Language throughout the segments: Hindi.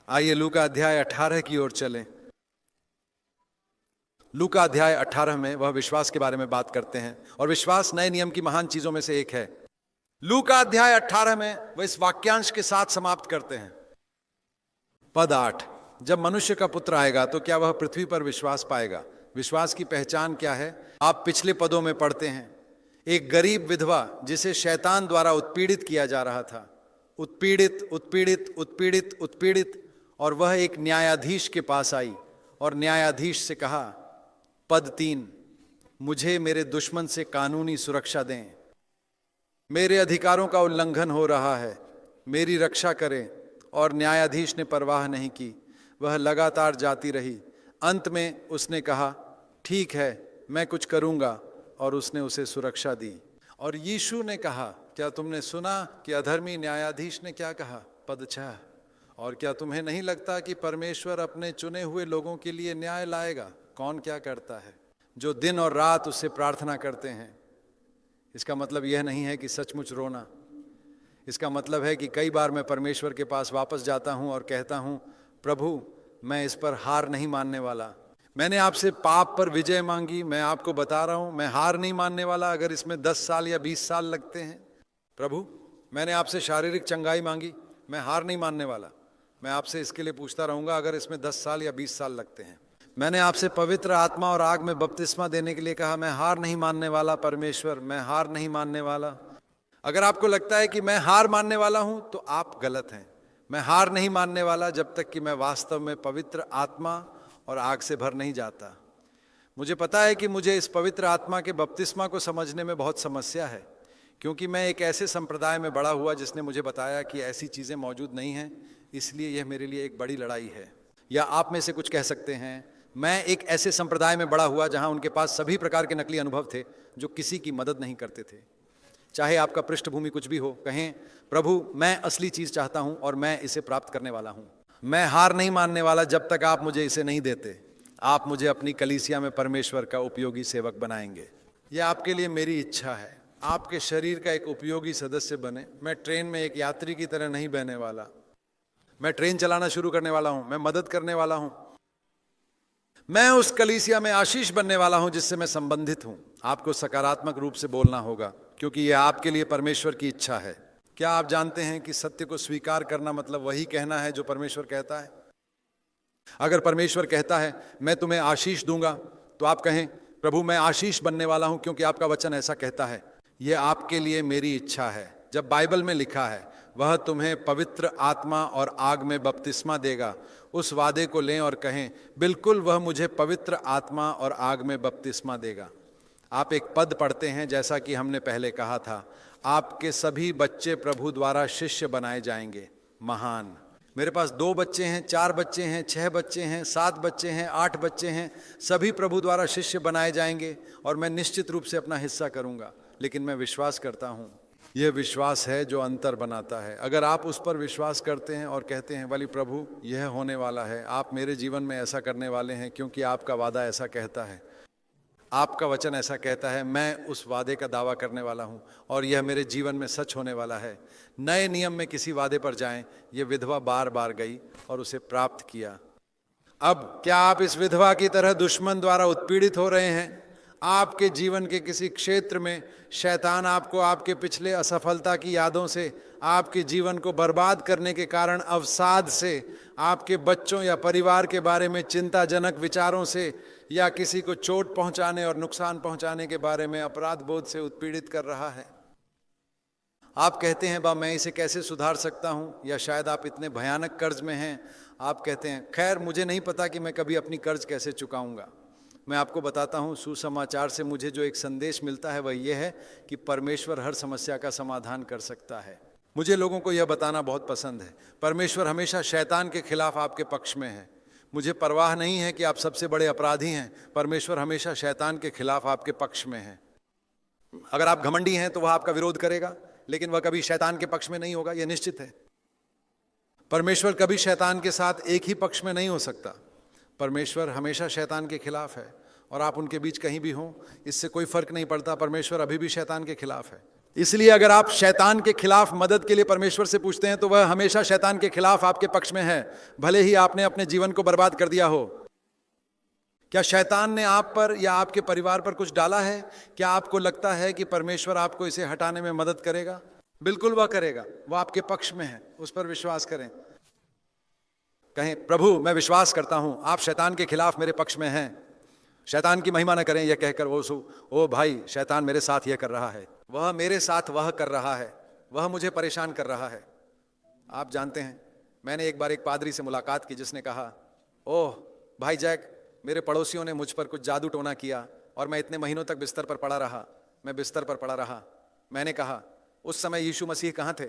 आइए लूका अध्याय 18 की ओर चलें। लूका अध्याय 18 में वह विश्वास के बारे में बात करते हैं और विश्वास नए नियम की महान चीजों में से एक है। लूका अध्याय 18 में वह इस वाक्यांश के साथ समाप्त करते हैं। पद 8, जब मनुष्य का पुत्र आएगा तो क्या वह पृथ्वी पर विश्वास पाएगा? विश्वास की पहचान क्या है? आप पिछले पदों में पढ़ते हैं, एक गरीब विधवा जिसे शैतान द्वारा उत्पीड़ित किया जा रहा था, उत्पीड़ित उत्पीड़ित उत्पीड़ित उत्पीड़ित, और वह एक न्यायाधीश के पास आई और न्यायाधीश से कहा, पद 3, मुझे मेरे दुश्मन से कानूनी सुरक्षा दें, मेरे अधिकारों का उल्लंघन हो रहा है, मेरी रक्षा करें। और न्यायाधीश ने परवाह नहीं की, वह लगातार जाती रही। अंत में उसने कहा, ठीक है, मैं कुछ करूंगा, और उसने उसे सुरक्षा दी। और यीशु ने कहा, क्या तुमने सुना कि अधर्मी न्यायाधीश ने क्या कहा? पद 6, और क्या तुम्हें नहीं लगता कि परमेश्वर अपने चुने हुए लोगों के लिए न्याय लाएगा? कौन क्या करता है? जो दिन और रात उससे प्रार्थना करते हैं। इसका मतलब यह नहीं है कि सचमुच रोना। इसका मतलब है कि कई बार मैं परमेश्वर के पास वापस जाता हूं और कहता हूं, प्रभु, मैं इस पर हार नहीं मानने वाला। मैंने आपसे पाप पर विजय मांगी, मैं आपको बता रहा हूं, मैं हार नहीं मानने वाला। अगर इसमें 10 साल या 20 साल लगते हैं। प्रभु, मैंने आपसे शारीरिक चंगाई मांगी, मैं हार नहीं मानने वाला। मैं आपसे इसके लिए पूछता रहूंगा, अगर इसमें 10 साल या 20 साल लगते हैं। मैंने आपसे पवित्र आत्मा और आग में बपतिस्मा देने के लिए कहा, मैं हार नहीं मानने वाला। परमेश्वर, मैं हार नहीं मानने वाला। अगर आपको लगता है कि मैं हार मानने वाला हूं तो आप गलत हैं। मैं हार नहीं मानने वाला जब तक कि मैं वास्तव में पवित्र आत्मा और आग से भर नहीं जाता। मुझे पता है कि मुझे इस पवित्र आत्मा के बपतिस्मा को समझने में बहुत समस्या है, क्योंकि मैं एक ऐसे संप्रदाय में बड़ा हुआ जिसने मुझे बताया कि ऐसी चीज़ें मौजूद नहीं हैं। इसलिए यह मेरे लिए एक बड़ी लड़ाई है। या आप में से कुछ कह सकते हैं, मैं एक ऐसे संप्रदाय में बड़ा हुआ जहां उनके पास सभी प्रकार के नकली अनुभव थे जो किसी की मदद नहीं करते थे। चाहे आपका पृष्ठभूमि कुछ भी हो, कहें, प्रभु, मैं असली चीज़ चाहता हूं और मैं इसे प्राप्त करने वाला हूं। मैं हार नहीं मानने वाला जब तक आप मुझे इसे नहीं देते। आप मुझे अपनी कलीसिया में परमेश्वर का उपयोगी सेवक बनाएंगे। यह आपके लिए मेरी इच्छा है। आपके शरीर का एक उपयोगी सदस्य बने। मैं ट्रेन में एक यात्री की तरह नहीं बहने वाला। मैं ट्रेन चलाना शुरू करने वाला हूं, मैं मदद करने वाला हूं। मैं उस कलीसिया में आशीष बनने वाला हूं जिससे मैं संबंधित हूं। आपको सकारात्मक रूप से बोलना होगा, क्योंकि यह आपके लिए परमेश्वर की इच्छा है। क्या आप जानते हैं कि सत्य को स्वीकार करना मतलब वही कहना है जो परमेश्वर कहता है? अगर परमेश्वर कहता है, मैं तुम्हें आशीष दूंगा, तो आप कहें, प्रभु, मैं आशीष बनने वाला हूं क्योंकि आपका वचन ऐसा कहता है। यह आपके लिए मेरी इच्छा है। जब बाइबल में लिखा है, वह तुम्हें पवित्र आत्मा और आग में बपतिस्मा देगा, उस वादे को लें और कहें, बिल्कुल, वह मुझे पवित्र आत्मा और आग में बपतिस्मा देगा। आप एक पद पढ़ते हैं, जैसा कि हमने पहले कहा था, आपके सभी बच्चे प्रभु द्वारा शिष्य बनाए जाएंगे। महान। मेरे पास 2 बच्चे हैं, 4 बच्चे हैं, 6 बच्चे हैं, 7 बच्चे हैं, 8 बच्चे हैं, सभी प्रभु द्वारा शिष्य बनाए जाएंगे और मैं निश्चित रूप से अपना हिस्सा करूंगा। लेकिन मैं विश्वास करता हूं, यह विश्वास है जो अंतर बनाता है। अगर आप उस पर विश्वास करते हैं और कहते हैं, वाली प्रभु, यह होने वाला है, आप मेरे जीवन में ऐसा करने वाले हैं क्योंकि आपका वादा ऐसा कहता है, आपका वचन ऐसा कहता है, मैं उस वादे का दावा करने वाला हूं और यह मेरे जीवन में सच होने वाला है। नए नियम में किसी वादे पर जाएं। यह विधवा बार बार गई और उसे प्राप्त किया। अब क्या आप इस विधवा की तरह दुश्मन द्वारा उत्पीड़ित हो रहे हैं? आपके जीवन के किसी क्षेत्र में शैतान आपको आपके पिछले असफलता की यादों से, आपके जीवन को बर्बाद करने के कारण अवसाद से, आपके बच्चों या परिवार के बारे में चिंताजनक विचारों से, या किसी को चोट पहुंचाने और नुकसान पहुंचाने के बारे में अपराध बोध से उत्पीड़ित कर रहा है। आप कहते हैं, मैं इसे कैसे सुधार सकता हूं? या शायद आप इतने भयानक कर्ज में हैं, आप कहते हैं, खैर, मुझे नहीं पता कि मैं कभी अपनी कर्ज कैसे चुकाऊंगा। मैं आपको बताता हूं, सुसमाचार से मुझे जो एक संदेश मिलता है वह यह है कि परमेश्वर हर समस्या का समाधान कर सकता है। मुझे लोगों को यह बताना बहुत पसंद है, परमेश्वर हमेशा शैतान के खिलाफ आपके पक्ष में है। मुझे परवाह नहीं है कि आप सबसे बड़े अपराधी हैं, परमेश्वर हमेशा शैतान के खिलाफ आपके पक्ष में है। अगर आप घमंडी हैं तो वह आपका विरोध करेगा, लेकिन वह कभी शैतान के पक्ष में नहीं होगा, यह निश्चित है। परमेश्वर कभी शैतान के साथ एक ही पक्ष में नहीं हो सकता। परमेश्वर हमेशा शैतान के खिलाफ है, और आप उनके बीच कहीं भी हों, इससे कोई फर्क नहीं पड़ता। परमेश्वर अभी भी शैतान के खिलाफ है। इसलिए अगर आप शैतान के खिलाफ मदद के लिए परमेश्वर से पूछते हैं तो वह हमेशा शैतान के खिलाफ आपके पक्ष में है, भले ही आपने अपने जीवन को बर्बाद कर दिया हो। क्या शैतान ने आप पर या आपके परिवार पर कुछ डाला है? क्या आपको लगता है कि परमेश्वर आपको इसे हटाने में मदद करेगा? बिल्कुल वह करेगा, वह आपके पक्ष में है, उस पर विश्वास करें। कहें, प्रभु मैं विश्वास करता हूं आप शैतान के खिलाफ मेरे पक्ष में हैं। शैतान की महिमा न करें यह कहकर ओ भाई शैतान मेरे साथ यह कर रहा है, वह मेरे साथ वह कर रहा है, वह मुझे परेशान कर रहा है। आप जानते हैं, मैंने एक बार एक पादरी से मुलाकात की जिसने कहा, ओह भाई जैक, मेरे पड़ोसियों ने मुझ पर कुछ जादू टोना किया और मैं इतने महीनों तक बिस्तर पर पड़ा रहा, मैं बिस्तर पर पड़ा रहा। मैंने कहा, उस समय यीशु मसीह कहाँ थे?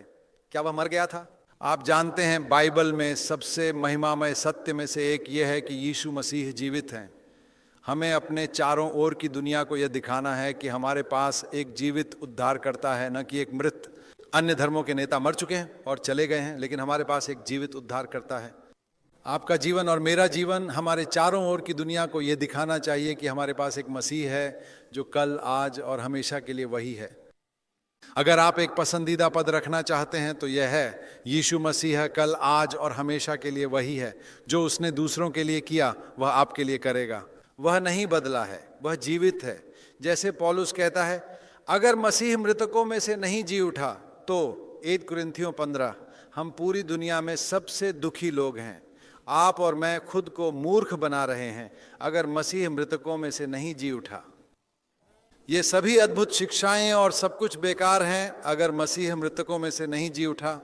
क्या वह मर गया था? आप जानते हैं बाइबल में सबसे महिमामय सत्य में से एक यह है कि यीशु मसीह जीवित हैं। हमें अपने चारों ओर की दुनिया को यह दिखाना है कि हमारे पास एक जीवित उद्धारकर्ता है, न कि एक मृत। अन्य धर्मों के नेता मर चुके हैं और चले गए हैं, लेकिन हमारे पास एक जीवित उद्धारकर्ता है। आपका जीवन और मेरा जीवन हमारे चारों ओर की दुनिया को यह दिखाना चाहिए कि हमारे पास एक मसीह है जो कल, आज और हमेशा के लिए वही है। अगर आप एक पसंदीदा पद रखना चाहते हैं तो यह है, यीशु मसीह कल, आज और हमेशा के लिए वही है। जो उसने दूसरों के लिए किया वह आपके लिए करेगा। वह नहीं बदला है, वह जीवित है। जैसे पौलुस कहता है, अगर मसीह मृतकों में से नहीं जी उठा तो 1 कुरिन्थियों 15, हम पूरी दुनिया में सबसे दुखी लोग हैं। आप और मैं खुद को मूर्ख बना रहे हैं अगर मसीह मृतकों में से नहीं जी उठा। ये सभी अद्भुत शिक्षाएं और सब कुछ बेकार हैं अगर मसीह मृतकों में से नहीं जी उठा।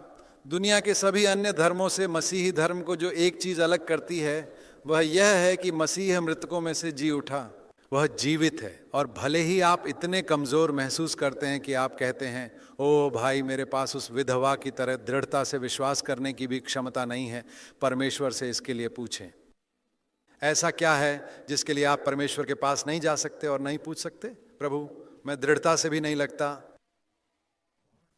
दुनिया के सभी अन्य धर्मों से मसीही धर्म को जो एक चीज अलग करती है वह यह है कि मसीह मृतकों में से जी उठा, वह जीवित है। और भले ही आप इतने कमजोर महसूस करते हैं कि आप कहते हैं, ओ भाई मेरे पास उस विधवा की तरह दृढ़ता से विश्वास करने की भी क्षमता नहीं है, परमेश्वर से इसके लिए पूछें। ऐसा क्या है जिसके लिए आप परमेश्वर के पास नहीं जा सकते और नहीं पूछ सकते? प्रभु मैं दृढ़ता से भी नहीं लगता,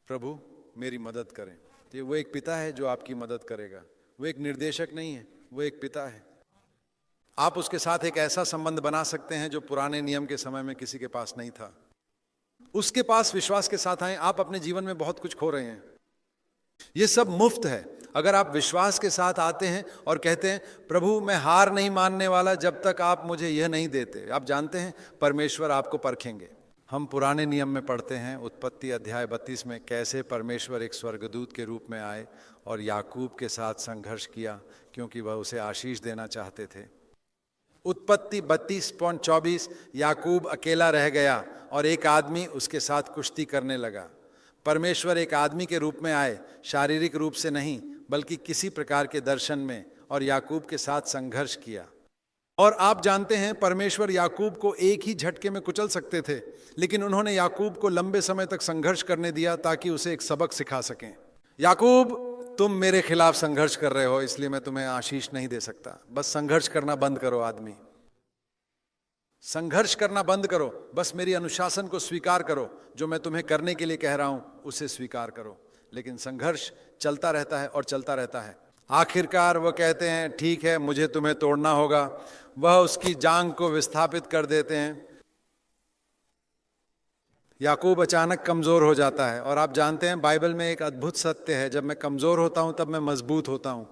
प्रभु मेरी मदद करें। तो वो एक पिता है जो आपकी मदद करेगा। वो एक निर्देशक नहीं है, वो एक पिता है। आप उसके साथ एक ऐसा संबंध बना सकते हैं जो पुराने नियम के समय में किसी के पास नहीं था। उसके पास विश्वास के साथ आए, आप अपने जीवन में बहुत कुछ खो रहे हैं। ये सब मुफ्त है। अगर आप विश्वास के साथ आते हैं और कहते हैं, प्रभु मैं हार नहीं मानने वाला जब तक आप मुझे यह नहीं देते। आप जानते हैं परमेश्वर आपको परखेंगे। हम पुराने नियम में पढ़ते हैं उत्पत्ति अध्याय 32 में कैसे परमेश्वर एक स्वर्गदूत के रूप में आए और याकूब के साथ संघर्ष किया क्योंकि वह उसे आशीष देना चाहते थे। उत्पत्ति 32:24 याकूब अकेला रह गया और एक आदमी उसके साथ कुश्ती करने लगा। परमेश्वर एक आदमी के रूप में आए, शारीरिक रूप से नहीं बल्कि किसी प्रकार के दर्शन में, और याकूब के साथ संघर्ष किया। और आप जानते हैं परमेश्वर याकूब को एक ही झटके में कुचल सकते थे, लेकिन उन्होंने याकूब को लंबे समय तक संघर्ष करने दिया ताकि उसे एक सबक सिखा सकें। याकूब तुम मेरे खिलाफ संघर्ष कर रहे हो इसलिए मैं तुम्हें आशीष नहीं दे सकता। बस संघर्ष करना बंद करो आदमी, संघर्ष करना बंद करो। बस मेरी अनुशासन को स्वीकार करो, जो मैं तुम्हें करने के लिए कह रहा हूं उसे स्वीकार करो। लेकिन संघर्ष चलता रहता है और चलता रहता है। आखिरकार वह कहते हैं ठीक है मुझे तुम्हें तोड़ना होगा। वह उसकी जांघ को विस्थापित कर देते हैं। याकूब अचानक कमजोर हो जाता है। और आप जानते हैं बाइबल में एक अद्भुत सत्य है, जब मैं कमजोर होता हूं तब मैं मजबूत होता हूं।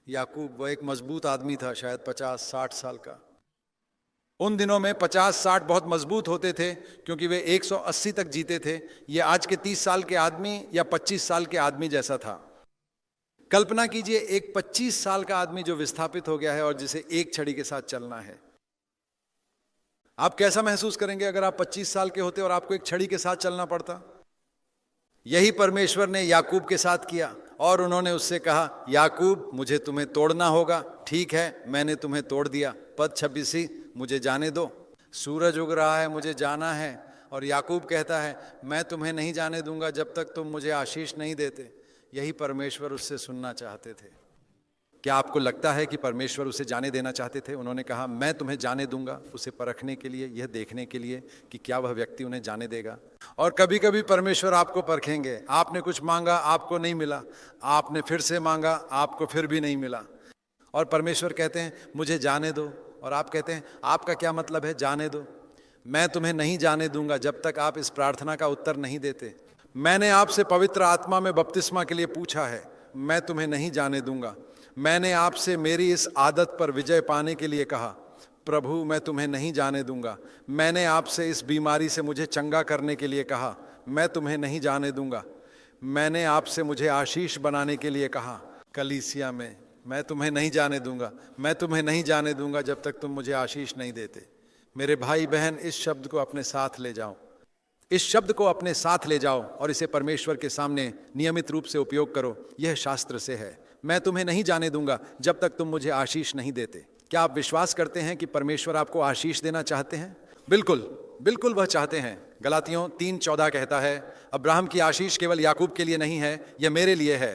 याकूब वह एक मजबूत आदमी था, शायद 50-60 साल का। उन दिनों में 50-60 बहुत मजबूत होते थे क्योंकि वे 180 तक जीते थे। ये आज के 30 साल के आदमी या 25 साल के आदमी जैसा था। कल्पना कीजिए एक 25 साल का आदमी जो विस्थापित हो गया है और जिसे एक छड़ी के साथ चलना है। आप कैसा महसूस करेंगे अगर आप 25 साल के होते और आपको एक छड़ी के साथ चलना पड़ता? यही परमेश्वर ने याकूब के साथ किया और उन्होंने उससे कहा, याकूब मुझे तुम्हें तोड़ना होगा। ठीक है मैंने तुम्हें तोड़ दिया। पद 26, मुझे जाने दो, सूरज उग रहा है, मुझे जाना है। और याकूब कहता है मैं तुम्हें नहीं जाने दूंगा जब तक तुम मुझे आशीष नहीं देते। यही परमेश्वर उससे सुनना चाहते थे। क्या आपको लगता है कि परमेश्वर उसे जाने देना चाहते थे? उन्होंने कहा मैं तुम्हें जाने दूंगा, उसे परखने के लिए, यह देखने के लिए कि क्या वह व्यक्ति उन्हें जाने देगा। और कभी कभी परमेश्वर आपको परखेंगे। आपने कुछ मांगा, आपको नहीं मिला, आपने फिर से मांगा, आपको फिर भी नहीं मिला, और परमेश्वर कहते हैं मुझे जाने दो। और आप कहते हैं आपका क्या मतलब है जाने दो? मैं तुम्हें नहीं जाने दूंगा जब तक आप इस प्रार्थना का उत्तर नहीं देते। मैंने आपसे पवित्र आत्मा में बपतिस्मा के लिए पूछा है, मैं तुम्हें नहीं जाने दूंगा। मैंने आपसे मेरी इस आदत पर विजय पाने के लिए कहा, प्रभु मैं तुम्हें नहीं जाने दूंगा। मैंने आपसे इस बीमारी से मुझे चंगा करने के लिए कहा, मैं तुम्हें नहीं जाने दूंगा। मैंने आपसे मुझे आशीष बनाने के लिए कहा कलीसिया में, मैं तुम्हें नहीं जाने दूंगा। मैं तुम्हें नहीं जाने दूंगा जब तक तुम मुझे आशीष नहीं देते। मेरे भाई बहन, इस शब्द को अपने साथ ले जाओ, इस शब्द को अपने साथ ले जाओ और इसे परमेश्वर के सामने नियमित रूप से उपयोग करो। यह शास्त्र से है, मैं तुम्हें नहीं जाने दूंगा जब तक तुम मुझे आशीष नहीं देते। क्या आप विश्वास करते हैं कि परमेश्वर आपको आशीष देना चाहते हैं? बिल्कुल बिल्कुल वह चाहते हैं। गलातियों 3:14 कहता है, अब्राहम की आशीष केवल याकूब के लिए नहीं है, यह मेरे लिए है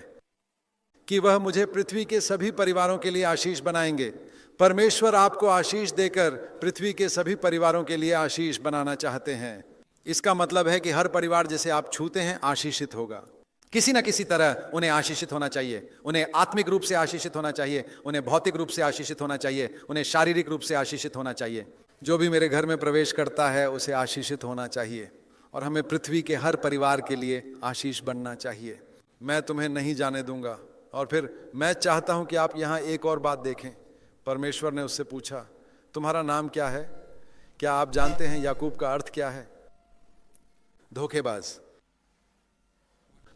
कि वह मुझे पृथ्वी के सभी परिवारों के लिए आशीष बनाएंगे। परमेश्वर आपको आशीष देकर पृथ्वी के सभी परिवारों के लिए आशीष बनाना चाहते हैं। इसका मतलब है कि हर परिवार जिसे आप छूते हैं आशीषित होगा। किसी न किसी तरह उन्हें आशीषित होना चाहिए। उन्हें आत्मिक रूप से आशीषित होना चाहिए, उन्हें भौतिक रूप से आशीषित होना चाहिए, उन्हें शारीरिक रूप से आशीषित होना चाहिए। जो भी मेरे घर में प्रवेश करता है उसे आशीषित होना चाहिए और हमें पृथ्वी के हर परिवार के लिए आशीष बनना चाहिए। मैं तुम्हें नहीं जाने दूंगा। और फिर मैं चाहता हूं कि आप यहाँ एक और बात देखें। परमेश्वर ने उससे पूछा, तुम्हारा नाम क्या है? क्या आप जानते हैं याकूब का अर्थ क्या है? धोखेबाज।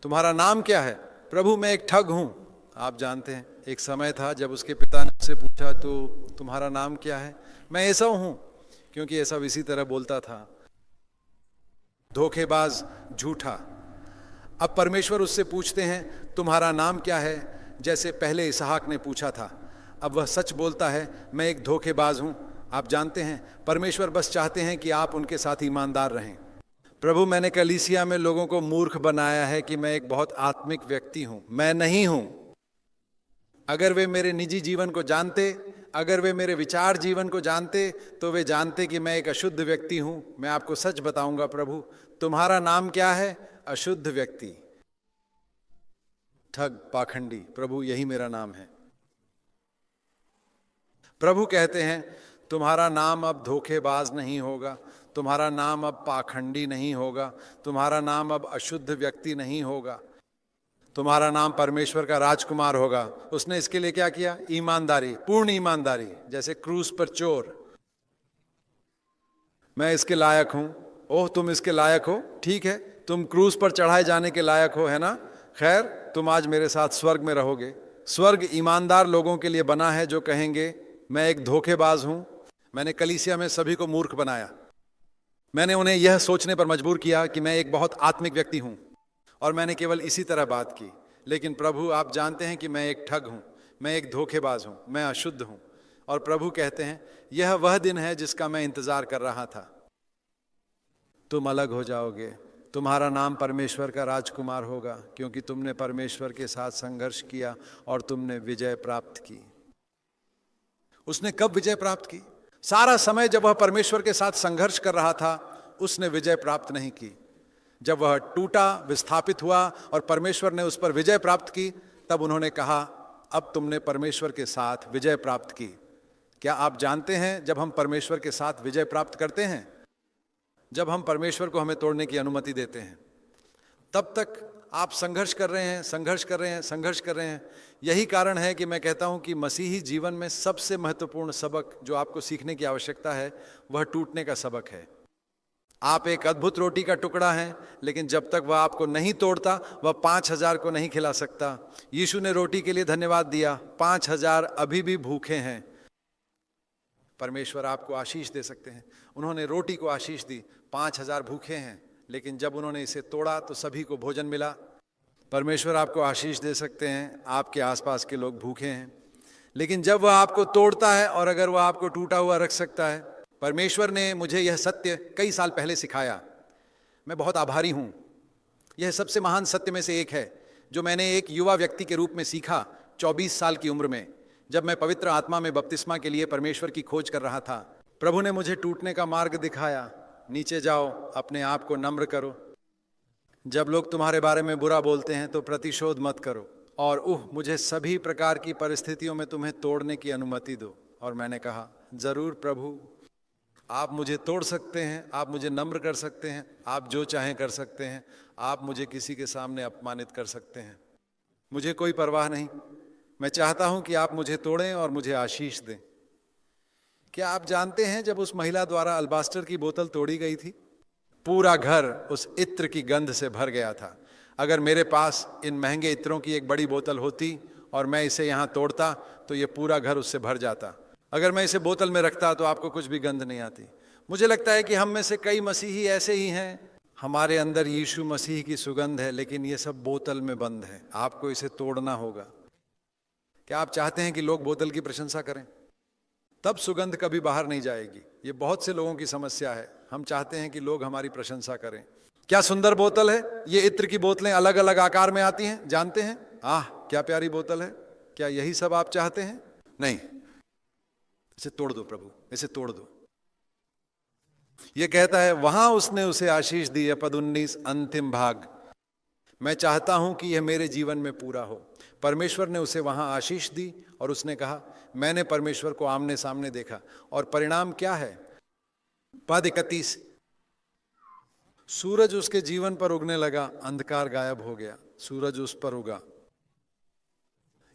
तुम्हारा नाम क्या है? प्रभु मैं एक ठग हूं। आप जानते हैं एक समय था जब उसके पिता ने उससे पूछा, तो तुम्हारा नाम क्या है? मैं एसाव हूं, क्योंकि एसाव इसी तरह बोलता था, धोखेबाज, झूठा। अब परमेश्वर उससे पूछते हैं तुम्हारा नाम क्या है, जैसे पहले इसहाक ने पूछा था। अब वह सच बोलता है, मैं एक धोखेबाज हूं। आप जानते हैं परमेश्वर बस चाहते हैं कि आप उनके साथ ईमानदार रहें। प्रभु मैंने कलीसिया में लोगों को मूर्ख बनाया है कि मैं एक बहुत आत्मिक व्यक्ति हूं। मैं नहीं हूं। अगर वे मेरे निजी जीवन को जानते, अगर वे मेरे विचार जीवन को जानते, तो वे जानते कि मैं एक अशुद्ध व्यक्ति हूं। मैं आपको सच बताऊंगा, प्रभु तुम्हारा नाम क्या है? अशुद्ध व्यक्ति, ठग, पाखंडी। प्रभु यही मेरा नाम है। प्रभु कहते हैं तुम्हारा नाम अब धोखेबाज नहीं होगा, तुम्हारा नाम अब पाखंडी नहीं होगा, तुम्हारा नाम अब अशुद्ध व्यक्ति नहीं होगा, तुम्हारा नाम परमेश्वर का राजकुमार होगा। उसने इसके लिए क्या किया? ईमानदारी, पूर्ण ईमानदारी। जैसे क्रूस पर चोर, मैं इसके लायक हूं। ओह तुम इसके लायक हो, ठीक है, तुम क्रूस पर चढ़ाए जाने के लायक हो, है ना? खैर तुम आज मेरे साथ स्वर्ग में रहोगे। स्वर्ग ईमानदार लोगों के लिए बना है जो कहेंगे मैं एक धोखेबाज हूं। मैंने कलीसिया में सभी को मूर्ख बनाया। मैंने उन्हें यह सोचने पर मजबूर किया कि मैं एक बहुत आत्मिक व्यक्ति हूं और मैंने केवल इसी तरह बात की। लेकिन प्रभु आप जानते हैं कि मैं एक ठग हूं, मैं एक धोखेबाज हूं, मैं अशुद्ध हूं। और प्रभु कहते हैं यह वह दिन है जिसका मैं इंतजार कर रहा था। तुम अलग हो जाओगे, तुम्हारा नाम परमेश्वर का राजकुमार होगा, क्योंकि तुमने परमेश्वर के साथ संघर्ष किया और तुमने विजय प्राप्त की। उसने कब विजय प्राप्त की? सारा समय जब वह परमेश्वर के साथ संघर्ष कर रहा था उसने विजय प्राप्त नहीं की। जब वह टूटा, विस्थापित हुआ और परमेश्वर ने उस पर विजय प्राप्त की, तब उन्होंने कहा अब तुमने परमेश्वर के साथ विजय प्राप्त की। क्या आप जानते हैं जब हम परमेश्वर के साथ विजय प्राप्त करते हैं, जब हम परमेश्वर को हमें तोड़ने की अनुमति देते हैं, तब तक आप संघर्ष कर रहे हैं, संघर्ष कर रहे हैं, संघर्ष कर रहे हैं। यही कारण है कि मैं कहता हूं कि मसीही जीवन में सबसे महत्वपूर्ण सबक जो आपको सीखने की आवश्यकता है वह टूटने का सबक है। आप एक अद्भुत रोटी का टुकड़ा हैं, लेकिन जब तक वह आपको नहीं तोड़ता वह 5000 को नहीं खिला सकता। यीशु ने रोटी के लिए धन्यवाद दिया, 5000 अभी भी भूखे हैं। परमेश्वर आपको आशीष दे सकते हैं। उन्होंने रोटी को आशीष दी, 5000 भूखे हैं, लेकिन जब उन्होंने इसे तोड़ा तो सभी को भोजन मिला। परमेश्वर आपको आशीष दे सकते हैं, आपके आसपास के लोग भूखे हैं, लेकिन जब वह आपको तोड़ता है और अगर वह आपको टूटा हुआ रख सकता है। परमेश्वर ने मुझे यह सत्य कई साल पहले सिखाया। मैं बहुत आभारी हूँ। यह सबसे महान सत्य में से एक है जो मैंने एक युवा व्यक्ति के रूप में सीखा 24 साल की उम्र में, जब मैं पवित्र आत्मा में बपतिस्मा के लिए परमेश्वर की खोज कर रहा था। प्रभु ने मुझे टूटने का मार्ग दिखाया। नीचे जाओ, अपने आप को नम्र करो। जब लोग तुम्हारे बारे में बुरा बोलते हैं तो प्रतिशोध मत करो, और मुझे सभी प्रकार की परिस्थितियों में तुम्हें तोड़ने की अनुमति दो। और मैंने कहा जरूर प्रभु। आप मुझे तोड़ सकते हैं, आप मुझे नम्र कर सकते हैं, आप जो चाहें कर सकते हैं, आप मुझे किसी के सामने अपमानित कर सकते हैं, मुझे कोई परवाह नहीं। मैं चाहता हूं कि आप मुझे तोड़ें और मुझे आशीष दें। क्या आप जानते हैं जब उस महिला द्वारा अल्बास्टर की बोतल तोड़ी गई थी, पूरा घर उस इत्र की गंध से भर गया था। अगर मेरे पास इन महंगे इत्रों की एक बड़ी बोतल होती और मैं इसे यहाँ तोड़ता तो ये पूरा घर उससे भर जाता। अगर मैं इसे बोतल में रखता तो आपको कुछ भी गंध नहीं आती। मुझे लगता है कि हम में से कई मसीही ऐसे ही हैं, हमारे अंदर यीशु मसीह की सुगंध है, लेकिन ये सब बोतल में बंद है। आपको इसे तोड़ना होगा। क्या आप चाहते हैं कि लोग बोतल की प्रशंसा करें? तब सुगंध कभी बाहर नहीं जाएगी। ये बहुत से लोगों की समस्या है। हम चाहते हैं कि लोग हमारी प्रशंसा करें। क्या सुंदर बोतल है। ये इत्र की बोतलें अलग अलग आकार में आती हैं, जानते हैं? आह क्या प्यारी बोतल है। क्या यही सब आप चाहते हैं? नहीं, इसे तोड़ दो प्रभु, इसे तोड़ दो। ये कहता है वहां उसने उसे आशीष दी है। पद 19 अंतिम भाग, मैं चाहता हूं कि यह मेरे जीवन में पूरा हो। परमेश्वर ने उसे वहां आशीष दी और उसने कहा मैंने परमेश्वर को आमने सामने देखा। और परिणाम क्या है? पद 31, सूरज उसके जीवन पर उगने लगा, अंधकार गायब हो गया, सूरज उस पर उगा।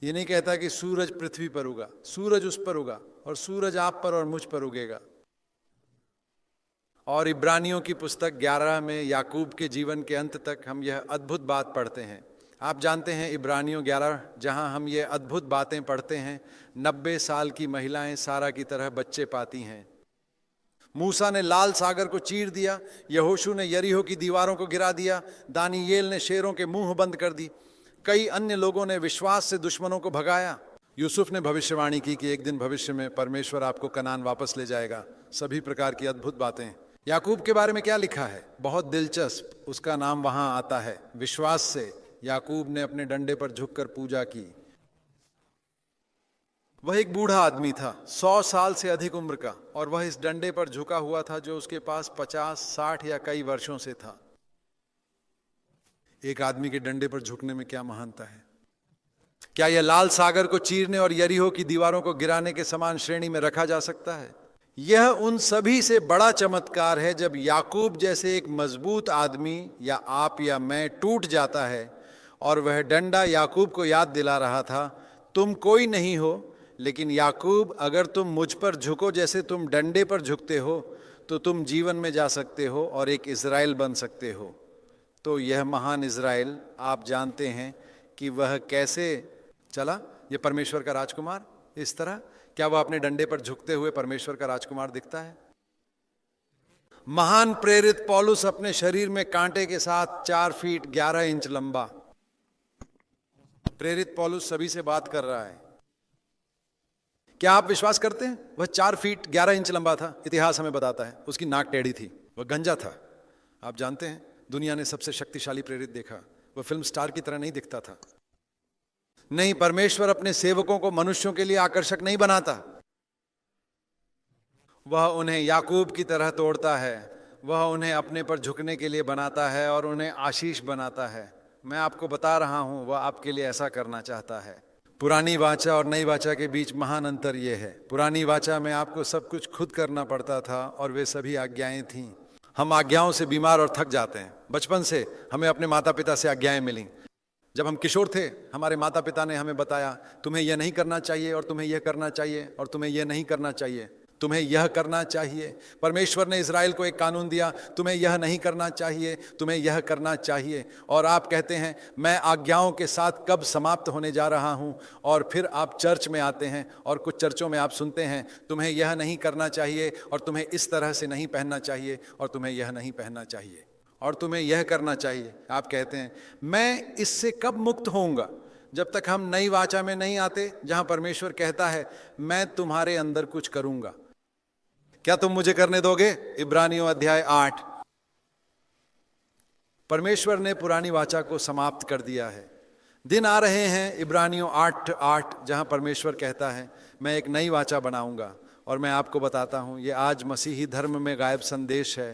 ये नहीं कहता कि सूरज पृथ्वी पर उगा, सूरज उस पर उगा, और सूरज आप पर और मुझ पर उगेगा। और इब्रानियों की पुस्तक 11 में याकूब के जीवन के अंत तक हम यह अद्भुत बात पढ़ते हैं। आप जानते हैं इब्रानियों 11 जहां हम ये अद्भुत बातें पढ़ते हैं, 90 साल की महिलाएं सारा की तरह बच्चे पाती हैं। मूसा ने लाल सागर को चीर दिया, यहोशू ने यरीहो की दीवारों को गिरा दिया, दानियेल ने शेरों के मुंह बंद कर दी, कई अन्य लोगों ने विश्वास से दुश्मनों को भगाया। यूसुफ ने भविष्यवाणी की कि एक दिन भविष्य में परमेश्वर आपको कनान वापस ले जाएगा। सभी प्रकार की अद्भुत बातें। याकूब के बारे में क्या लिखा है? बहुत दिलचस्प। उसका नाम वहां आता है। विश्वास से याकूब ने अपने डंडे पर झुककर पूजा की। वह एक बूढ़ा आदमी था, 100 साल से अधिक उम्र का, और वह इस डंडे पर झुका हुआ था जो उसके पास 50, 60 या कई वर्षों से था। एक आदमी के डंडे पर झुकने में क्या महानता है। क्या यह लाल सागर को चीरने और यरीहो की दीवारों को गिराने के समान श्रेणी में रखा जा सकता है? यह उन सभी से बड़ा चमत्कार है जब याकूब जैसे एक मजबूत आदमी या आप या मैं टूट जाता है और वह डंडा याकूब को याद दिला रहा था, तुम कोई नहीं हो, लेकिन याकूब अगर तुम मुझ पर झुको जैसे तुम डंडे पर झुकते हो तो तुम जीवन में जा सकते हो और एक इज़राइल बन सकते हो। तो यह महान इज़राइल आप जानते हैं कि वह कैसे चला। यह परमेश्वर का राजकुमार इस तरह, क्या वह अपने डंडे पर झुकते हुए परमेश्वर का राजकुमार दिखता है? महान प्रेरित पौलुस अपने शरीर में कांटे के साथ 4 फीट 11 इंच लंबा। प्रेरित पौलुस सभी से बात कर रहा है। क्या आप विश्वास करते हैं? वह 4 फीट 11 इंच लंबा था। इतिहास हमें बताता है उसकी नाक टेढ़ी थी, वह गंजा था। आप जानते हैं दुनिया ने सबसे शक्तिशाली प्रेरित देखा, वह फिल्म स्टार की तरह नहीं दिखता था। नहीं, परमेश्वर अपने सेवकों को मनुष्यों के लिए आकर्षक नहीं बनाता, वह उन्हें याकूब की तरह तोड़ता है। वह उन्हें अपने पर झुकने के लिए बनाता है और उन्हें आशीष बनाता है। मैं आपको बता रहा हूं, वह आपके लिए ऐसा करना चाहता है। पुरानी वाचा और नई वाचा के बीच महान अंतर यह है, पुरानी वाचा में आपको सब कुछ खुद करना पड़ता था और वे सभी आज्ञाएं थीं। हम आज्ञाओं से बीमार और थक जाते हैं। बचपन से हमें अपने माता पिता से आज्ञाएं मिली। जब हम किशोर थे हमारे माता पिता ने हमें बताया तुम्हें यह नहीं करना चाहिए और तुम्हें यह करना चाहिए और तुम्हें यह नहीं करना चाहिए, तुम्हें यह करना चाहिए। परमेश्वर ने इज़राइल को एक कानून दिया, तुम्हें यह नहीं करना चाहिए, तुम्हें यह करना चाहिए। और आप कहते हैं मैं आज्ञाओं के साथ कब समाप्त होने जा रहा हूं, और फिर आप चर्च में आते हैं और कुछ चर्चों में आप सुनते हैं तुम्हें यह नहीं करना चाहिए और तुम्हें इस तरह से नहीं पहनना चाहिए और तुम्हें यह नहीं पहनना चाहिए और तुम्हें यह करना चाहिए। आप कहते हैं मैं इससे कब मुक्त होऊंगा? जब तक हम नई वाचा में नहीं आते जहां परमेश्वर कहता है मैं तुम्हारे अंदर कुछ करूंगा। क्या तुम मुझे करने दोगे? इब्रानियों अध्याय 8। परमेश्वर ने पुरानी वाचा को समाप्त कर दिया है। दिन आ रहे हैं इब्रानियों 8:8 जहां परमेश्वर कहता है मैं एक नई वाचा बनाऊंगा। और मैं आपको बताता हूं ये आज मसीही धर्म में गायब संदेश है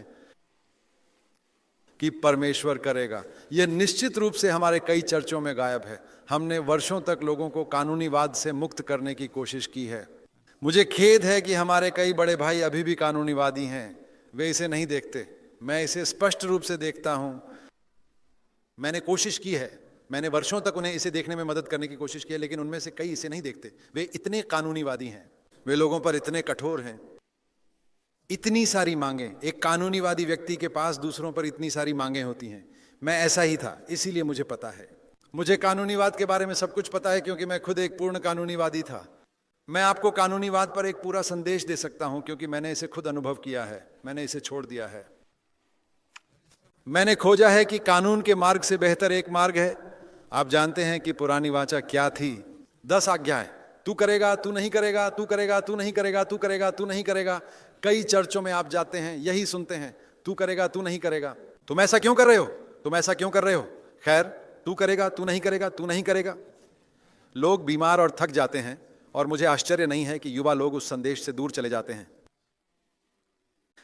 कि परमेश्वर करेगा। यह निश्चित रूप से हमारे कई चर्चों में गायब है। हमने वर्षों तक लोगों को कानूनीवाद से मुक्त करने की कोशिश की है। मुझे खेद है कि हमारे कई बड़े भाई अभी भी कानूनीवादी हैं, वे इसे नहीं देखते। मैं इसे स्पष्ट रूप से देखता हूं। मैंने कोशिश की है, मैंने वर्षों तक उन्हें इसे देखने में मदद करने की कोशिश की है, लेकिन उनमें से कई इसे नहीं देखते। वे इतने कानूनीवादी हैं, वे लोगों पर इतने कठोर हैं, इतनी सारी मांगे। एक कानूनीवादी व्यक्ति के पास दूसरों पर इतनी सारी मांगे होती हैं। मैं ऐसा ही था, इसीलिए मुझे पता है। मुझे कानूनीवाद के बारे में सब कुछ पता है, क्योंकि मैं खुद एक पूर्ण कानूनीवादी था। मैं आपको कानूनीवाद पर एक पूरा संदेश दे सकता हूं, क्योंकि मैंने इसे खुद अनुभव किया है, मैंने इसे छोड़ दिया है। मैंने खोजा है कि कानून के मार्ग से बेहतर एक मार्ग है। आप जानते हैं कि पुरानी वाचा क्या थी? 10 आज्ञाएं। तू करेगा, तू नहीं करेगा, तू करेगा, तू नहीं करेगा, तू करेगा, तू नहीं करेगा। कई चर्चों में आप जाते हैं, यही सुनते हैं, तू करेगा, तू नहीं करेगा। तुम ऐसा क्यों कर रहे हो? तुम ऐसा क्यों कर रहे हो? खैर, तू करेगा, तू नहीं करेगा, तू नहीं करेगा। लोग बीमार और थक जाते हैं, और मुझे आश्चर्य नहीं है कि युवा लोग उस संदेश से दूर चले जाते हैं।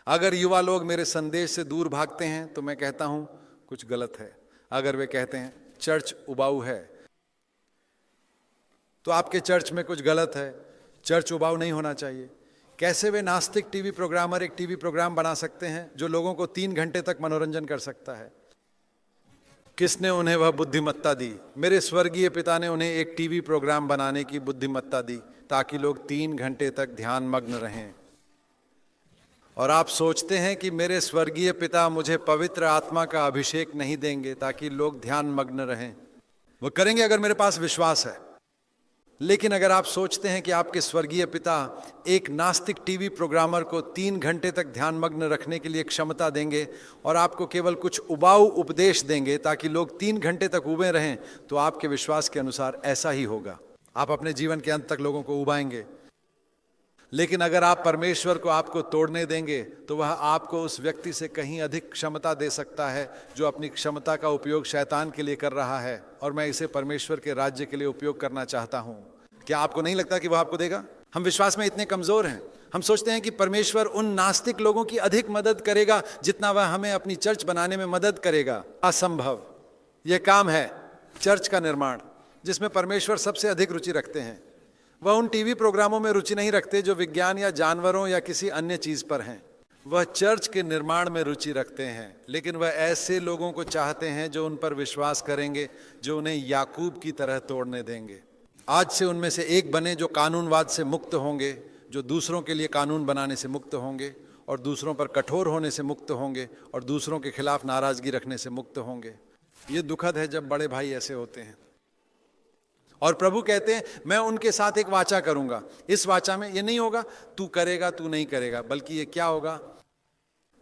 अगर युवा लोग मेरे संदेश से दूर भागते हैं तो मैं कहता हूं कुछ गलत है। अगर वे कहते हैं चर्च उबाऊ है, तो आपके चर्च में कुछ गलत है। चर्च उबाऊ नहीं होना चाहिए। कैसे वे नास्तिक टीवी प्रोग्रामर एक टीवी प्रोग्राम बना सकते हैं जो लोगों को 3 घंटे तक मनोरंजन कर सकता है? किसने उन्हें वह बुद्धिमत्ता दी? मेरे स्वर्गीय पिता ने उन्हें एक टीवी प्रोग्राम बनाने की बुद्धिमत्ता दी, ताकि लोग 3 घंटे तक ध्यान मग्न रहें। और आप सोचते हैं कि मेरे स्वर्गीय पिता मुझे पवित्र आत्मा का अभिषेक नहीं देंगे ताकि लोग ध्यान मग्न रहें? वो करेंगे अगर मेरे पास विश्वास है। लेकिन अगर आप सोचते हैं कि आपके स्वर्गीय पिता एक नास्तिक टीवी प्रोग्रामर को 3 घंटे तक ध्यान मग्न रखने के लिए क्षमता देंगे और आपको केवल कुछ उबाऊ उपदेश देंगे ताकि लोग 3 घंटे तक उबे रहें, तो आपके विश्वास के अनुसार ऐसा ही होगा। आप अपने जीवन के अंत तक लोगों को उबाएंगे। लेकिन अगर आप परमेश्वर को आपको तोड़ने देंगे, तो वह आपको उस व्यक्ति से कहीं अधिक क्षमता दे सकता है जो अपनी क्षमता का उपयोग शैतान के लिए कर रहा है, और मैं इसे परमेश्वर के राज्य के लिए उपयोग करना चाहता हूं। क्या आपको नहीं लगता कि वह आपको देगा? हम विश्वास में इतने कमजोर हैं। हम सोचते हैं कि परमेश्वर उन नास्तिक लोगों की अधिक मदद करेगा जितना वह हमें अपनी चर्च बनाने में मदद करेगा। असंभव। यह काम है चर्च का निर्माण, जिसमें परमेश्वर सबसे अधिक रुचि रखते हैं। वह उन टीवी प्रोग्रामों में रुचि नहीं रखते जो विज्ञान या जानवरों या किसी अन्य चीज पर हैं। वह चर्च के निर्माण में रुचि रखते हैं। लेकिन वह ऐसे लोगों को चाहते हैं जो उन पर विश्वास करेंगे, जो उन्हें याकूब की तरह तोड़ने देंगे। आज से उनमें से एक बने जो कानूनवाद से मुक्त होंगे, जो दूसरों के लिए कानून बनाने से मुक्त होंगे, और दूसरों पर कठोर होने से मुक्त होंगे, और दूसरों के खिलाफ नाराजगी रखने से मुक्त होंगे। ये दुखद है जब बड़े भाई ऐसे होते हैं। और प्रभु कहते हैं मैं उनके साथ एक वाचा करूंगा। इस वाचा में ये नहीं होगा तू करेगा, तू नहीं करेगा, बल्कि ये क्या होगा?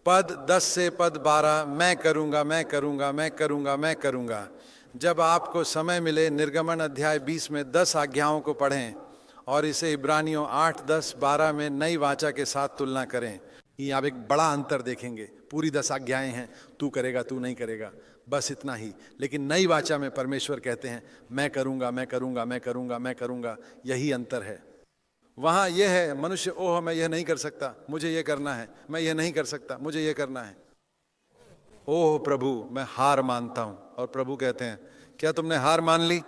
पद 10 से पद 12, मैं करूंगा, मैं करूंगा, मैं करूंगा, मैं करूंगा। जब आपको समय मिले, निर्गमन अध्याय 20 में 10 आज्ञाओं को पढ़ें और इसे इब्रानियों 8, 10, 12 में नई वाचा के साथ तुलना करें। ये आप एक बड़ा अंतर देखेंगे। पूरी 10 आज्ञाएं हैं, तू करेगा, तू नहीं करेगा, बस इतना ही। लेकिन नई वाचा में परमेश्वर कहते हैं मैं करूंगा, मैं करूंगा, मैं करूंगा, मैं करूंगा। यही अंतर है। वहां यह है मनुष्य, ओह मैं यह नहीं कर सकता, मुझे यह करना है, मैं यह नहीं कर सकता, मुझे यह करना है। ओह प्रभु मैं हार मानता हूं। और प्रभु कहते हैं क्या तुमने हार मान ली?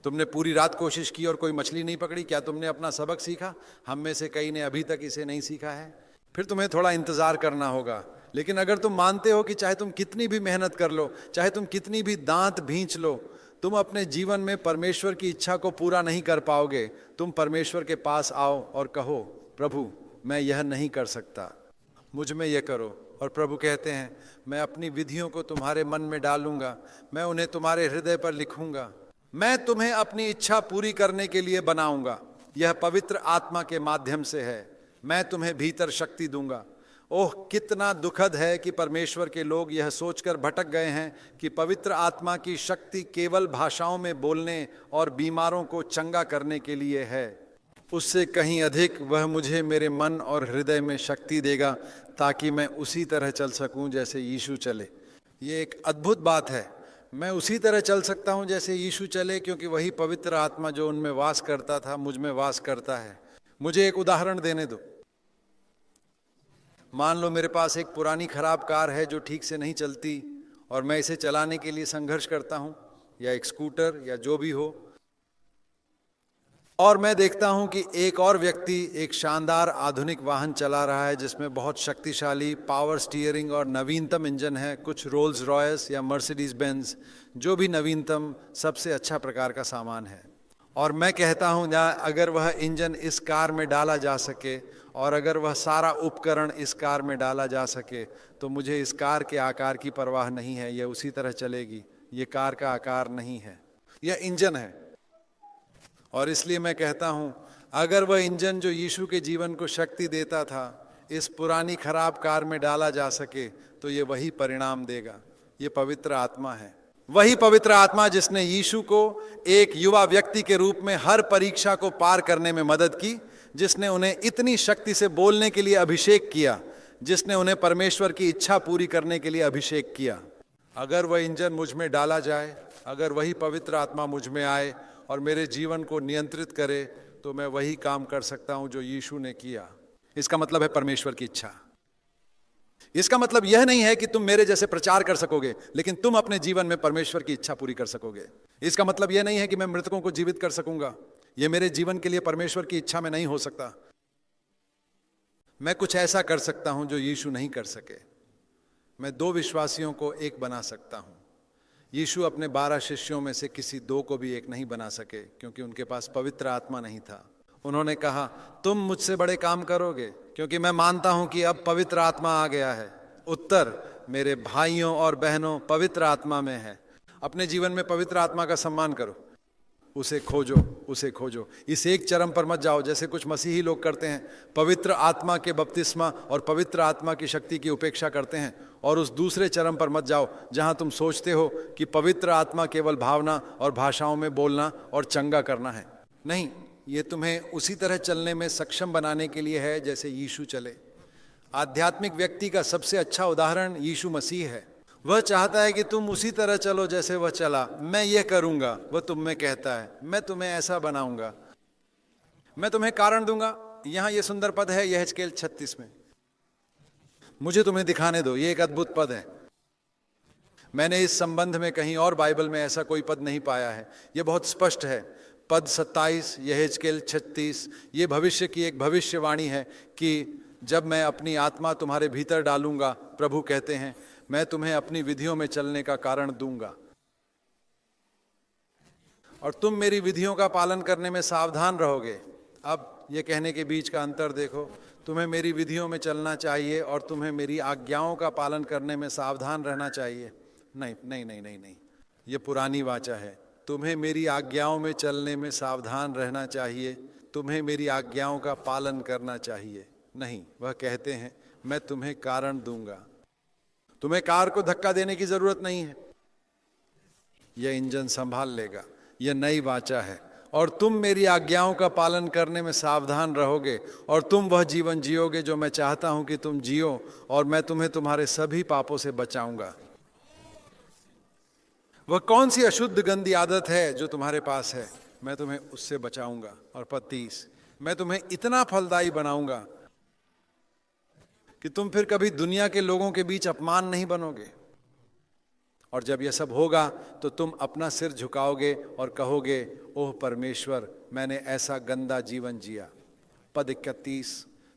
तुमने पूरी रात कोशिश की और कोई मछली नहीं पकड़ी? क्या तुमने अपना सबक सीखा? हम में से कई ने अभी तक इसे नहीं सीखा है। फिर तुम्हें थोड़ा इंतजार करना होगा। लेकिन अगर तुम मानते हो कि चाहे तुम कितनी भी मेहनत कर लो, चाहे तुम कितनी भी दांत भींच लो, तुम अपने जीवन में परमेश्वर की इच्छा को पूरा नहीं कर पाओगे, तुम परमेश्वर के पास आओ और कहो प्रभु मैं यह नहीं कर सकता, मुझ में यह करो। और प्रभु कहते हैं मैं अपनी विधियों को तुम्हारे मन में डालूंगा, मैं उन्हें तुम्हारे हृदय पर लिखूंगा, मैं तुम्हें अपनी इच्छा पूरी करने के लिए बनाऊंगा। यह पवित्र आत्मा के माध्यम से है। मैं तुम्हें भीतर शक्ति दूंगा। ओह कितना दुखद है कि परमेश्वर के लोग यह सोचकर भटक गए हैं कि पवित्र आत्मा की शक्ति केवल भाषाओं में बोलने और बीमारों को चंगा करने के लिए है। उससे कहीं अधिक वह मुझे मेरे मन और हृदय में शक्ति देगा ताकि मैं उसी तरह चल सकूं जैसे यीशु चले। ये एक अद्भुत बात है। मैं उसी तरह चल सकता हूं जैसे यीशु चले, क्योंकि वही पवित्र आत्मा जो उनमें वास करता था मुझ में वास करता है। मुझे एक उदाहरण देने दो। मान लो मेरे पास एक पुरानी खराब कार है जो ठीक से नहीं चलती और मैं इसे चलाने के लिए संघर्ष करता हूं, या एक स्कूटर या जो भी हो। और मैं देखता हूं कि एक और व्यक्ति एक शानदार आधुनिक वाहन चला रहा है जिसमें बहुत शक्तिशाली पावर स्टीयरिंग और नवीनतम इंजन है, कुछ रोल्स रॉयस या मर्सिडीज बेंज, जो भी नवीनतम सबसे अच्छा प्रकार का सामान है। और मैं कहता हूं अगर वह इंजन इस कार में डाला जा सके और अगर वह सारा उपकरण इस कार में डाला जा सके तो मुझे इस कार के आकार की परवाह नहीं है, यह उसी तरह चलेगी। ये कार का आकार नहीं है, यह इंजन है। और इसलिए मैं कहता हूं, अगर वह इंजन जो यीशु के जीवन को शक्ति देता था इस पुरानी खराब कार में डाला जा सके तो ये वही परिणाम देगा। ये पवित्र आत्मा है, वही पवित्र आत्मा जिसने यीशु को एक युवा व्यक्ति के रूप में हर परीक्षा को पार करने में मदद की, जिसने उन्हें इतनी शक्ति से बोलने के लिए अभिषेक किया, जिसने उन्हें परमेश्वर की इच्छा पूरी करने के लिए अभिषेक किया। अगर वह इंजन मुझ में डाला जाए, अगर वही पवित्र आत्मा मुझ में आए और मेरे जीवन को नियंत्रित करे तो मैं वही काम कर सकता हूं जो यीशु ने किया। इसका मतलब है परमेश्वर की इच्छा। इसका मतलब यह नहीं है कि तुम मेरे जैसे प्रचार कर सकोगे, लेकिन तुम अपने जीवन में परमेश्वर की इच्छा पूरी कर सकोगे। इसका मतलब यह नहीं है कि मैं मृतकों को जीवित कर सकूंगा, यह मेरे जीवन के लिए परमेश्वर की इच्छा में नहीं हो सकता। मैं कुछ ऐसा कर सकता हूं जो यीशु नहीं कर सके। मैं 2 विश्वासियों को एक बना सकता हूं। यीशु अपने 12 शिष्यों में से किसी 2 को भी एक नहीं बना सके क्योंकि उनके पास पवित्र आत्मा नहीं था। उन्होंने कहा, तुम मुझसे बड़े काम करोगे क्योंकि मैं मानता हूं कि अब पवित्र आत्मा आ गया है। उत्तर, मेरे भाइयों और बहनों, पवित्र आत्मा में है। अपने जीवन में पवित्र आत्मा का सम्मान करो, उसे खोजो, उसे खोजो। इस एक चरम पर मत जाओ जैसे कुछ मसीही लोग करते हैं, पवित्र आत्मा के बपतिस्मा और पवित्र आत्मा की शक्ति की उपेक्षा करते हैं। और उस दूसरे चरम पर मत जाओ जहां तुम सोचते हो कि पवित्र आत्मा केवल भावना और भाषाओं में बोलना और चंगा करना है। नहीं, ये तुम्हें उसी तरह चलने में सक्षम बनाने के लिए है जैसे यीशु चले। आध्यात्मिक व्यक्ति का सबसे अच्छा उदाहरण यीशु मसीह है। वह चाहता है कि तुम उसी तरह चलो जैसे वह चला। मैं ये करूंगा, वह तुम में कहता है, मैं तुम्हें ऐसा बनाऊंगा, मैं तुम्हें कारण दूंगा। यहां यह सुंदर पद है यहेजकेल 36 में। मुझे तुम्हें दिखाने दो, ये एक अद्भुत पद है। मैंने इस संबंध में कहीं और बाइबल में ऐसा कोई पद नहीं पाया है। यह बहुत स्पष्ट है। पद 27 यहेजकेल 36, ये भविष्य की एक भविष्यवाणी है कि जब मैं अपनी आत्मा तुम्हारे भीतर डालूंगा, प्रभु कहते हैं, मैं तुम्हें अपनी विधियों में चलने का कारण दूंगा और तुम मेरी विधियों का पालन करने में सावधान रहोगे। अब ये कहने के बीच का अंतर देखो, तुम्हें मेरी विधियों में चलना चाहिए और तुम्हें मेरी आज्ञाओं का पालन करने में सावधान रहना चाहिए। नहीं नहीं नहीं नहीं नहीं, ये पुरानी वाचा है। तुम्हें मेरी आज्ञाओं में चलने में सावधान रहना चाहिए, तुम्हें मेरी आज्ञाओं का पालन करना चाहिए। नहीं, वह कहते हैं, मैं तुम्हें कारण दूंगा। तुम्हें कार को धक्का देने की जरूरत नहीं है, यह इंजन संभाल लेगा। यह नई वाचा है। और तुम मेरी आज्ञाओं का पालन करने में सावधान रहोगे और तुम वह जीवन जियोगे जो मैं चाहता हूं कि तुम जियो, और मैं तुम्हें तुम्हारे सभी पापों से बचाऊंगा। वह कौन सी अशुद्ध गंदी आदत है जो तुम्हारे पास है, मैं तुम्हें उससे बचाऊंगा। और पद 30, मैं तुम्हें इतना फलदायी बनाऊंगा कि तुम फिर कभी दुनिया के लोगों के बीच अपमान नहीं बनोगे। और जब यह सब होगा तो तुम अपना सिर झुकाओगे और कहोगे, ओह परमेश्वर, मैंने ऐसा गंदा जीवन जिया। पद 31,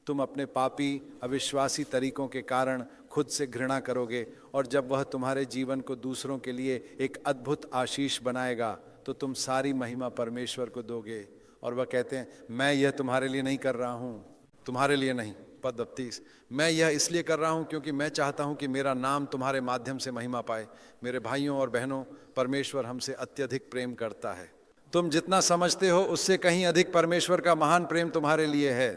तुम अपने पापी अविश्वासी तरीकों के कारण खुद से घृणा करोगे, और जब वह तुम्हारे जीवन को दूसरों के लिए एक अद्भुत आशीष बनाएगा तो तुम सारी महिमा परमेश्वर को दोगे। और वह कहते हैं, मैं यह तुम्हारे लिए नहीं कर रहा हूं, तुम्हारे लिए नहीं। पद 32, मैं यह इसलिए कर रहा हूं क्योंकि मैं चाहता हूं कि मेरा नाम तुम्हारे माध्यम से महिमा पाए। मेरे भाइयों और बहनों, परमेश्वर हमसे अत्यधिक प्रेम करता है। तुम जितना समझते हो उससे कहीं अधिक परमेश्वर का महान प्रेम तुम्हारे लिए है।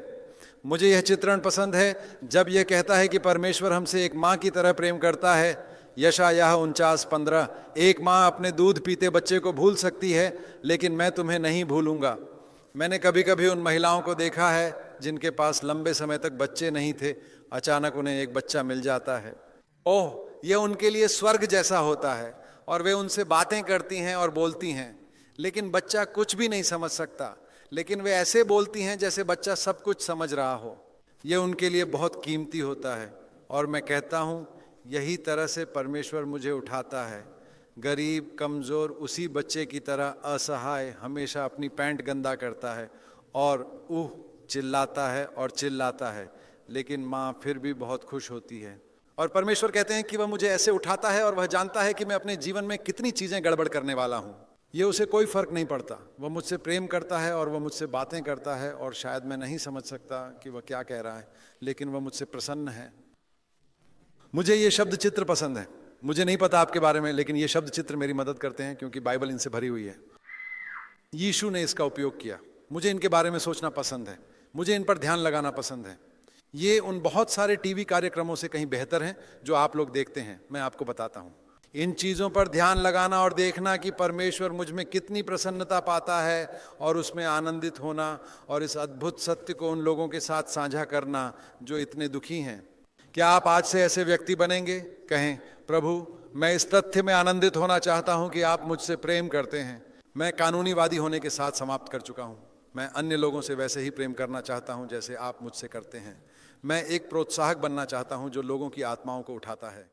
मुझे यह चित्रण पसंद है जब यह कहता है कि परमेश्वर हमसे एक माँ की तरह प्रेम करता है। यशायाह 49:15, एक माँ अपने दूध पीते बच्चे को भूल सकती है, लेकिन मैं तुम्हें नहीं भूलूंगा। मैंने कभी कभी उन महिलाओं को देखा है जिनके पास लंबे समय तक बच्चे नहीं थे, अचानक उन्हें एक बच्चा मिल जाता है। ओह, यह उनके लिए स्वर्ग जैसा होता है, और वे उनसे बातें करती हैं और बोलती हैं, लेकिन बच्चा कुछ भी नहीं समझ सकता, लेकिन वे ऐसे बोलती हैं जैसे बच्चा सब कुछ समझ रहा हो। यह उनके लिए बहुत कीमती होता है। और मैं कहता हूँ, यही तरह से परमेश्वर मुझे उठाता है गरीब कमज़ोर उसी बच्चे की तरह असहाय हमेशा अपनी पैंट गंदा करता है और चिल्लाता है और चिल्लाता है, लेकिन माँ फिर भी बहुत खुश होती है। और परमेश्वर कहते हैं कि वह मुझे ऐसे उठाता है और वह जानता है कि मैं अपने जीवन में कितनी चीज़ें गड़बड़ करने वाला हूँ। ये उसे कोई फ़र्क नहीं पड़ता। वह मुझसे प्रेम करता है और वह मुझसे बातें करता है, और शायद मैं नहीं समझ सकता कि वह क्या कह रहा है, लेकिन वह मुझसे प्रसन्न है। मुझे ये शब्द चित्र पसंद है। मुझे नहीं पता आपके बारे में, लेकिन ये शब्द चित्र मेरी मदद करते हैं क्योंकि बाइबल इनसे भरी हुई है। यीशु ने इसका उपयोग किया। मुझे इनके बारे में सोचना पसंद है, मुझे इन पर ध्यान लगाना पसंद है। ये उन बहुत सारे टीवी कार्यक्रमों से कहीं बेहतर हैं जो आप लोग देखते हैं। मैं आपको बताता हूँ, इन चीज़ों पर ध्यान लगाना और देखना कि परमेश्वर मुझ में कितनी प्रसन्नता पाता है और उसमें आनंदित होना, और इस अद्भुत सत्य को उन लोगों के साथ साझा करना जो इतने दुखी हैं। क्या आप आज से ऐसे व्यक्ति बनेंगे? कहें, प्रभु मैं इस तथ्य में आनंदित होना चाहता हूँ कि आप मुझसे प्रेम करते हैं। मैं कानूनीवादी होने के साथ समाप्त कर चुका हूँ। मैं अन्य लोगों से वैसे ही प्रेम करना चाहता हूँ जैसे आप मुझसे करते हैं। मैं एक प्रोत्साहक बनना चाहता हूँ जो लोगों की आत्माओं को उठाता है।